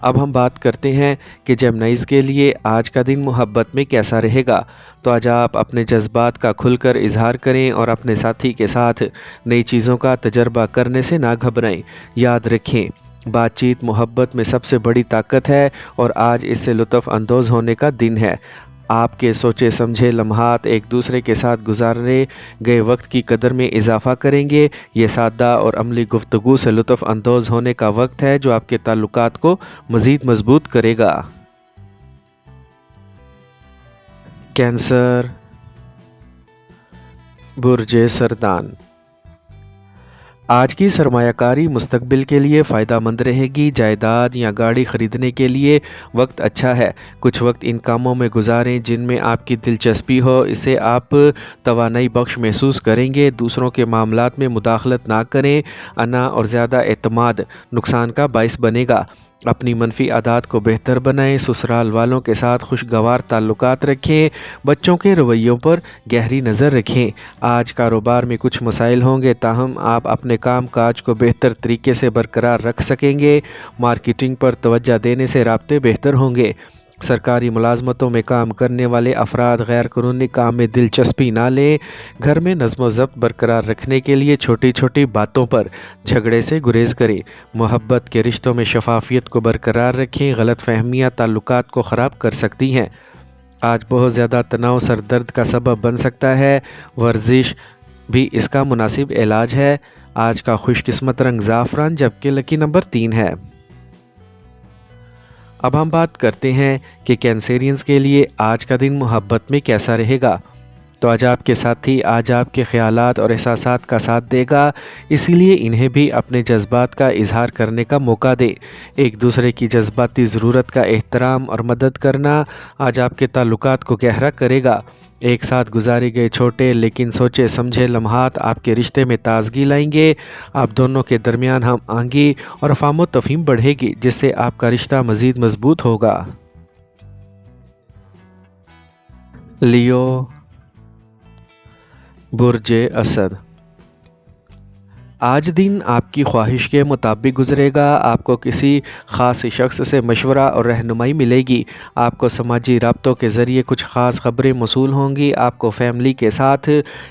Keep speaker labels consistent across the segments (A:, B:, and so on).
A: اب ہم بات کرتے ہیں کہ جیمنائز کے لیے آج کا دن محبت میں کیسا رہے گا۔ تو آج آپ اپنے جذبات کا کھل کر اظہار کریں اور اپنے ساتھی کے ساتھ نئی چیزوں کا تجربہ کرنے سے نہ گھبرائیں۔ یاد رکھیں، بات چیت محبت میں سب سے بڑی طاقت ہے اور آج اس سے لطف اندوز ہونے کا دن ہے۔ آپ کے سوچے سمجھے لمحات ایک دوسرے کے ساتھ گزارے گئے وقت کی قدر میں اضافہ کریں گے۔ یہ سادہ اور عملی گفتگو سے لطف اندوز ہونے کا وقت ہے جو آپ کے تعلقات کو مزید مضبوط کرے گا۔ کینسر، برج سرطان۔ آج کی سرمایہ کاری مستقبل کے لیے فائدہ مند رہے گی۔ جائیداد یا گاڑی خریدنے کے لیے وقت اچھا ہے۔ کچھ وقت ان کاموں میں گزاریں جن میں آپ کی دلچسپی ہو، اسے آپ توانائی بخش محسوس کریں گے۔ دوسروں کے معاملات میں مداخلت نہ کریں، انا اور زیادہ اعتماد نقصان کا باعث بنے گا۔ اپنی منفی عادات کو بہتر بنائیں۔ سسرال والوں کے ساتھ خوشگوار تعلقات رکھیں۔ بچوں کے رویوں پر گہری نظر رکھیں۔ آج کاروبار میں کچھ مسائل ہوں گے، تاہم آپ اپنے کام کاج کو بہتر طریقے سے برقرار رکھ سکیں گے۔ مارکیٹنگ پر توجہ دینے سے رابطے بہتر ہوں گے۔ سرکاری ملازمتوں میں کام کرنے والے افراد غیر قانونی کام میں دلچسپی نہ لیں۔ گھر میں نظم و ضبط برقرار رکھنے کے لیے چھوٹی چھوٹی باتوں پر جھگڑے سے گریز کریں۔ محبت کے رشتوں میں شفافیت کو برقرار رکھیں۔ غلط فہمیاں تعلقات کو خراب کر سکتی ہیں۔ آج بہت زیادہ تناؤ سر درد کا سبب بن سکتا ہے۔ ورزش بھی اس کا مناسب علاج ہے۔ آج کا خوش قسمت رنگ زعفران جبکہ لکی نمبر 3 ہے۔ اب ہم بات کرتے ہیں کہ کینسیرینز کے لیے آج کا دن محبت میں کیسا رہے گا۔ تو آج آپ کے ساتھی آج آپ کے خیالات اور احساسات کا ساتھ دے گا، اسی لیے انہیں بھی اپنے جذبات کا اظہار کرنے کا موقع دیں۔ ایک دوسرے کی جذباتی ضرورت کا احترام اور مدد کرنا آج آپ کے تعلقات کو گہرا کرے گا۔ ایک ساتھ گزارے گئے چھوٹے لیکن سوچے سمجھے لمحات آپ کے رشتے میں تازگی لائیں گے۔ آپ دونوں کے درمیان ہم آہنگی اور فہم و تفہیم بڑھے گی، جس سے آپ کا رشتہ مزید مضبوط ہوگا۔ لیو، برج اسد۔ آج دن آپ کی خواہش کے مطابق گزرے گا۔ آپ کو کسی خاص شخص سے مشورہ اور رہنمائی ملے گی۔ آپ کو سماجی رابطوں کے ذریعے کچھ خاص خبریں موصول ہوں گی۔ آپ کو فیملی کے ساتھ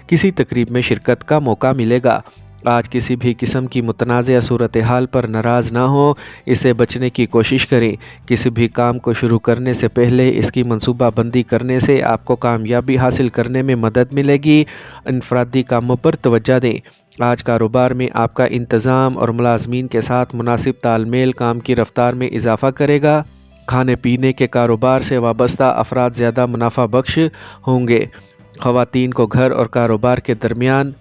A: کسی تقریب میں شرکت کا موقع ملے گا۔ آج کسی بھی قسم کی متنازع صورتحال پر ناراض نہ ہو، اس سے بچنے کی کوشش کریں۔ کسی بھی کام کو شروع کرنے سے پہلے اس کی منصوبہ بندی کرنے سے آپ کو کامیابی حاصل کرنے میں مدد ملے گی۔ انفرادی کاموں پر توجہ دیں۔ آج کاروبار میں آپ کا انتظام اور ملازمین کے ساتھ مناسب تال میل کام کی رفتار میں اضافہ کرے گا۔ کھانے پینے کے کاروبار سے وابستہ افراد زیادہ منافع بخش ہوں گے۔ خواتین کو گھر اور کاروبار کے درمیان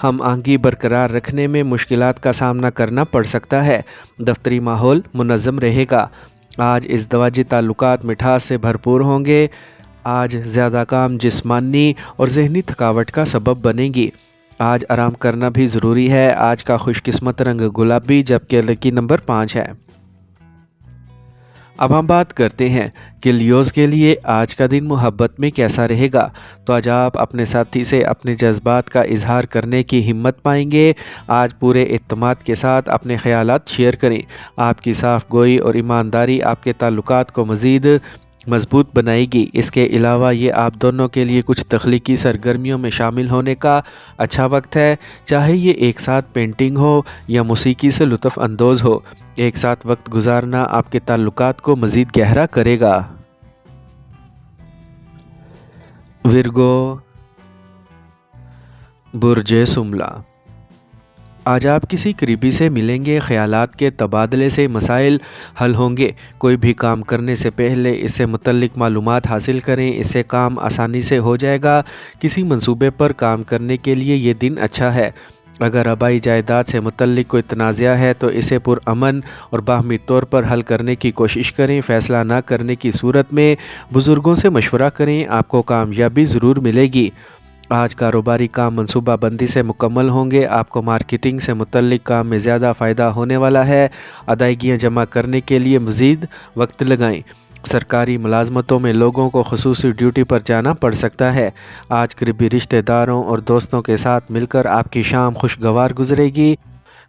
A: ہم آہنگی برقرار رکھنے میں مشکلات کا سامنا کرنا پڑ سکتا ہے۔ دفتری ماحول منظم رہے گا۔ آج ازدواجی تعلقات مٹھاس سے بھرپور ہوں گے۔ آج زیادہ کام جسمانی اور ذہنی تھکاوٹ کا سبب بنے گی۔ آج آرام کرنا بھی ضروری ہے۔ آج کا خوش قسمت رنگ گلابی جبکہ لکی نمبر 5 ہے۔ اب ہم بات کرتے ہیں کہ لیوز کے لیے آج کا دن محبت میں کیسا رہے گا۔ تو آج آپ اپنے ساتھی سے اپنے جذبات کا اظہار کرنے کی ہمت پائیں گے۔ آج پورے اعتماد کے ساتھ اپنے خیالات شیئر کریں۔ آپ کی صاف گوئی اور ایمانداری آپ کے تعلقات کو مزید مضبوط بنائے گی۔ اس کے علاوہ یہ آپ دونوں کے لیے کچھ تخلیقی سرگرمیوں میں شامل ہونے کا اچھا وقت ہے، چاہے یہ ایک ساتھ پینٹنگ ہو یا موسیقی سے لطف اندوز ہو۔ ایک ساتھ وقت گزارنا آپ کے تعلقات کو مزید گہرا کرے گا۔ ورگو، برج سملہ۔ آج آپ کسی قریبی سے ملیں گے۔ خیالات کے تبادلے سے مسائل حل ہوں گے۔ کوئی بھی کام کرنے سے پہلے اس سے متعلق معلومات حاصل کریں، اس سے کام آسانی سے ہو جائے گا۔ کسی منصوبے پر کام کرنے کے لیے یہ دن اچھا ہے۔ اگر آبائی جائیداد سے متعلق کوئی تنازعہ ہے تو اسے پرامن اور باہمی طور پر حل کرنے کی کوشش کریں۔ فیصلہ نہ کرنے کی صورت میں بزرگوں سے مشورہ کریں، آپ کو کامیابی ضرور ملے گی۔ آج کاروباری کام منصوبہ بندی سے مکمل ہوں گے۔ آپ کو مارکیٹنگ سے متعلق کام میں زیادہ فائدہ ہونے والا ہے۔ ادائیگیاں جمع کرنے کے لیے مزید وقت لگائیں۔ سرکاری ملازمتوں میں لوگوں کو خصوصی ڈیوٹی پر جانا پڑ سکتا ہے۔ آج قریبی رشتہ داروں اور دوستوں کے ساتھ مل کر آپ کی شام خوشگوار گزرے گی۔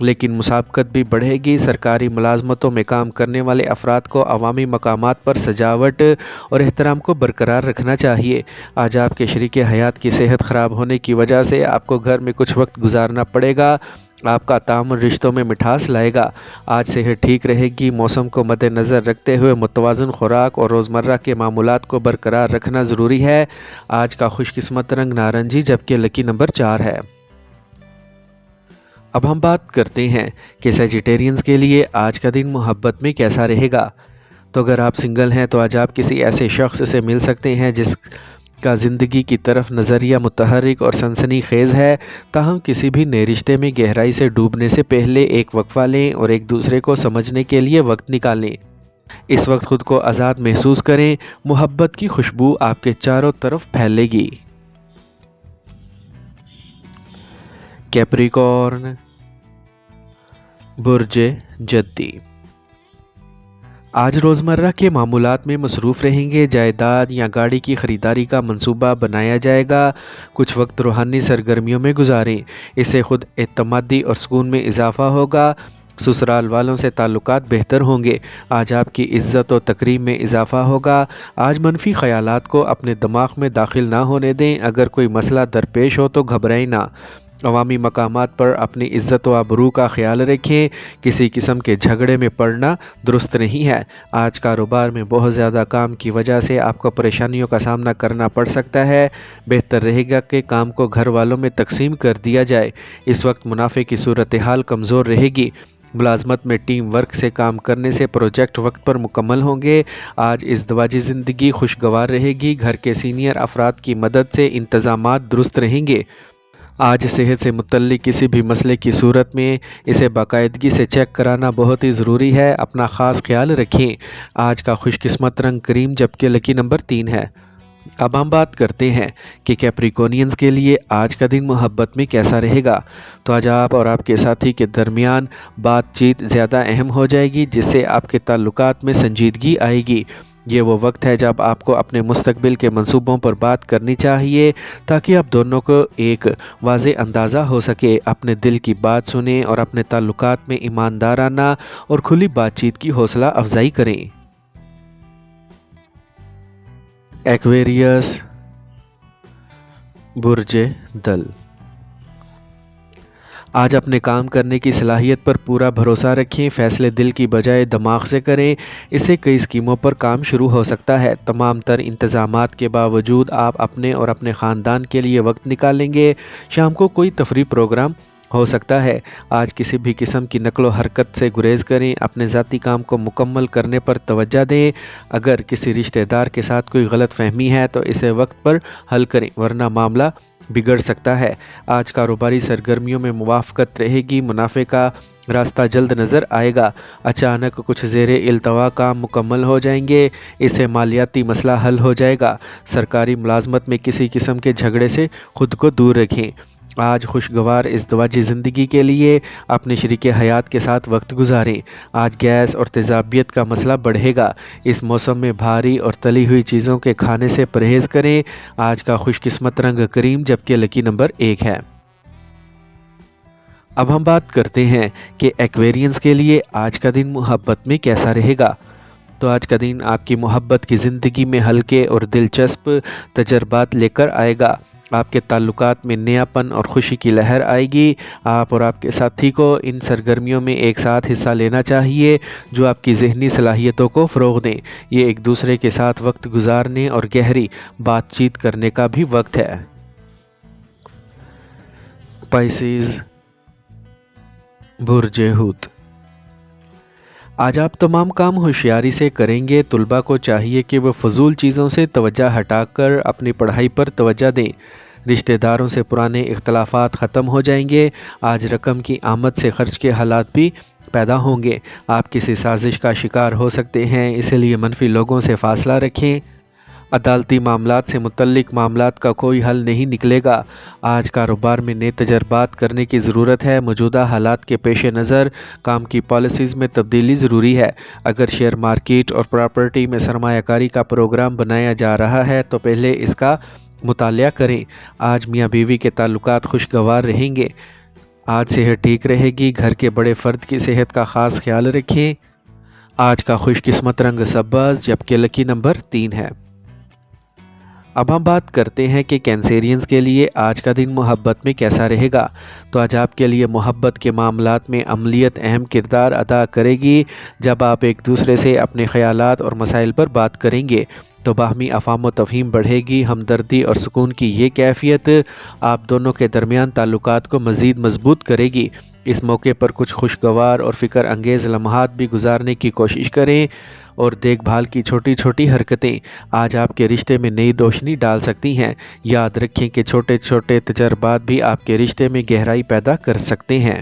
A: لیکن مسابقت بھی بڑھے گی۔ سرکاری ملازمتوں میں کام کرنے والے افراد کو عوامی مقامات پر سجاوٹ اور احترام کو برقرار رکھنا چاہیے۔ آج آپ کے شریک حیات کی صحت خراب ہونے کی وجہ سے آپ کو گھر میں کچھ وقت گزارنا پڑے گا۔ آپ کا تعامل رشتوں میں مٹھاس لائے گا۔ آج صحت ٹھیک رہے گی۔ موسم کو مد نظر رکھتے ہوئے متوازن خوراک اور روزمرہ کے معمولات کو برقرار رکھنا ضروری ہے۔ آج کا خوش قسمت رنگ نارنجی جبکہ لکی نمبر 4 ہے۔ اب ہم بات کرتے ہیں کہ سیجیٹیرینز کے لیے آج کا دن محبت میں کیسا رہے گا۔ تو اگر آپ سنگل ہیں تو آج آپ کسی ایسے شخص سے مل سکتے ہیں جس کا زندگی کی طرف نظریہ متحرک اور سنسنی خیز ہے، تاہم کسی بھی نئے رشتے میں گہرائی سے ڈوبنے سے پہلے ایک وقفہ لیں اور ایک دوسرے کو سمجھنے کے لیے وقت نکالیں۔ اس وقت خود کو آزاد محسوس کریں۔ محبت کی خوشبو آپ کے چاروں طرف پھیلے گی۔ کیپریکارن، برج جدی۔ آج روزمرہ کے معمولات میں مصروف رہیں گے۔ جائیداد یا گاڑی کی خریداری کا منصوبہ بنایا جائے گا۔ کچھ وقت روحانی سرگرمیوں میں گزاریں، اس سے خود اعتمادی اور سکون میں اضافہ ہوگا۔ سسرال والوں سے تعلقات بہتر ہوں گے۔ آج آپ کی عزت و تکریم میں اضافہ ہوگا۔ آج منفی خیالات کو اپنے دماغ میں داخل نہ ہونے دیں۔ اگر کوئی مسئلہ درپیش ہو تو گھبرائیں نہ۔ عوامی مقامات پر اپنی عزت و آبرو کا خیال رکھیں۔ کسی قسم کے جھگڑے میں پڑنا درست نہیں ہے۔ آج کاروبار میں بہت زیادہ کام کی وجہ سے آپ کو پریشانیوں کا سامنا کرنا پڑ سکتا ہے۔ بہتر رہے گا کہ کام کو گھر والوں میں تقسیم کر دیا جائے۔ اس وقت منافع کی صورتحال کمزور رہے گی۔ ملازمت میں ٹیم ورک سے کام کرنے سے پروجیکٹ وقت پر مکمل ہوں گے۔ آج ازدواجی زندگی خوشگوار رہے گی۔ گھر کے سینئر افراد کی مدد سے انتظامات درست رہیں گے۔ آج صحت سے متعلق کسی بھی مسئلے کی صورت میں اسے باقاعدگی سے چیک کرانا بہت ہی ضروری ہے۔ اپنا خاص خیال رکھیں۔ آج کا خوش قسمت رنگ کریم جبکہ لکی نمبر 3 ہے۔ اب ہم بات کرتے ہیں کہ کیپریکونینز کے لیے آج کا دن محبت میں کیسا رہے گا۔ تو آج آپ اور آپ کے ساتھی کے درمیان بات چیت زیادہ اہم ہو جائے گی، جس سے آپ کے تعلقات میں سنجیدگی آئے گی۔ یہ وہ وقت ہے جب آپ کو اپنے مستقبل کے منصوبوں پر بات کرنی چاہیے تاکہ آپ دونوں کو ایک واضح اندازہ ہو سکے۔ اپنے دل کی بات سنیں اور اپنے تعلقات میں ایماندارانہ اور کھلی بات چیت کی حوصلہ افزائی کریں۔ ایکویریس، برج دل۔ آج اپنے کام کرنے کی صلاحیت پر پورا بھروسہ رکھیں۔ فیصلے دل کی بجائے دماغ سے کریں، اس سے کئی اسکیموں پر کام شروع ہو سکتا ہے۔ تمام تر انتظامات کے باوجود آپ اپنے اور اپنے خاندان کے لیے وقت نکالیں گے۔ شام کو کوئی تفریح پروگرام ہو سکتا ہے۔ آج کسی بھی قسم کی نقل و حرکت سے گریز کریں۔ اپنے ذاتی کام کو مکمل کرنے پر توجہ دیں۔ اگر کسی رشتہ دار کے ساتھ کوئی غلط فہمی ہے تو اسے وقت پر حل کریں، ورنہ معاملہ بگڑ سکتا ہے۔ آج کاروباری سرگرمیوں میں موافقت رہے گی۔ منافع کا راستہ جلد نظر آئے گا۔ اچانک کچھ زیر التوا کام مکمل ہو جائیں گے، اس سے مالیاتی مسئلہ حل ہو جائے گا۔ سرکاری ملازمت میں کسی قسم کے جھگڑے سے خود کو دور رکھیں۔ آج خوشگوار ازدواجی زندگی کے لیے اپنے شریک حیات کے ساتھ وقت گزاریں۔ آج گیس اور تیزابیت کا مسئلہ بڑھے گا۔ اس موسم میں بھاری اور تلی ہوئی چیزوں کے کھانے سے پرہیز کریں۔ آج کا خوش قسمت رنگ کریم جبکہ لکی نمبر 1 ہے۔ اب ہم بات کرتے ہیں کہ ایکویرینز کے لیے آج کا دن محبت میں کیسا رہے گا۔ تو آج کا دن آپ کی محبت کی زندگی میں ہلکے اور دلچسپ تجربات لے کر آئے گا۔ آپ کے تعلقات میں نیاپن اور خوشی کی لہر آئے گی۔ آپ اور آپ کے ساتھی کو ان سرگرمیوں میں ایک ساتھ حصہ لینا چاہیے جو آپ کی ذہنی صلاحیتوں کو فروغ دیں۔ یہ ایک دوسرے کے ساتھ وقت گزارنے اور گہری بات چیت کرنے کا بھی وقت ہے۔ پائسیز، برج حوت۔ آج آپ تمام کام ہوشیاری سے کریں گے۔ طلباء کو چاہیے کہ وہ فضول چیزوں سے توجہ ہٹا کر اپنی پڑھائی پر توجہ دیں۔ رشتہ داروں سے پرانے اختلافات ختم ہو جائیں گے۔ آج رقم کی آمد سے خرچ کے حالات بھی پیدا ہوں گے۔ آپ کسی سازش کا شکار ہو سکتے ہیں، اس لیے منفی لوگوں سے فاصلہ رکھیں۔ عدالتی معاملات سے متعلق معاملات کا کوئی حل نہیں نکلے گا۔ آج کاروبار میں نئے تجربات کرنے کی ضرورت ہے۔ موجودہ حالات کے پیش نظر کام کی پالیسیز میں تبدیلی ضروری ہے۔ اگر شیئر مارکیٹ اور پراپرٹی میں سرمایہ کاری کا پروگرام بنایا جا رہا ہے تو پہلے اس کا مطالعہ کریں۔ آج میاں بیوی کے تعلقات خوشگوار رہیں گے۔ آج صحت ٹھیک رہے گی، گھر کے بڑے فرد کی صحت کا خاص خیال رکھیں۔ آج کا خوش قسمت رنگ سبز جبکہ لکی نمبر 3 ہے۔ اب ہم بات کرتے ہیں کہ کینسیرینز کے لیے آج کا دن محبت میں کیسا رہے گا۔ تو آج آپ کے لیے محبت کے معاملات میں عملیت اہم کردار ادا کرے گی۔ جب آپ ایک دوسرے سے اپنے خیالات اور مسائل پر بات کریں گے تو باہمی افہام و تفہیم بڑھے گی۔ ہمدردی اور سکون کی یہ کیفیت آپ دونوں کے درمیان تعلقات کو مزید مضبوط کرے گی۔ اس موقع پر کچھ خوشگوار اور فکر انگیز لمحات بھی گزارنے کی کوشش کریں اور دیکھ بھال کی چھوٹی چھوٹی حرکتیں آج آپ کے رشتے میں نئی روشنی ڈال سکتی ہیں۔ یاد رکھیں کہ چھوٹے چھوٹے تجربات بھی آپ کے رشتے میں گہرائی پیدا کر سکتے ہیں۔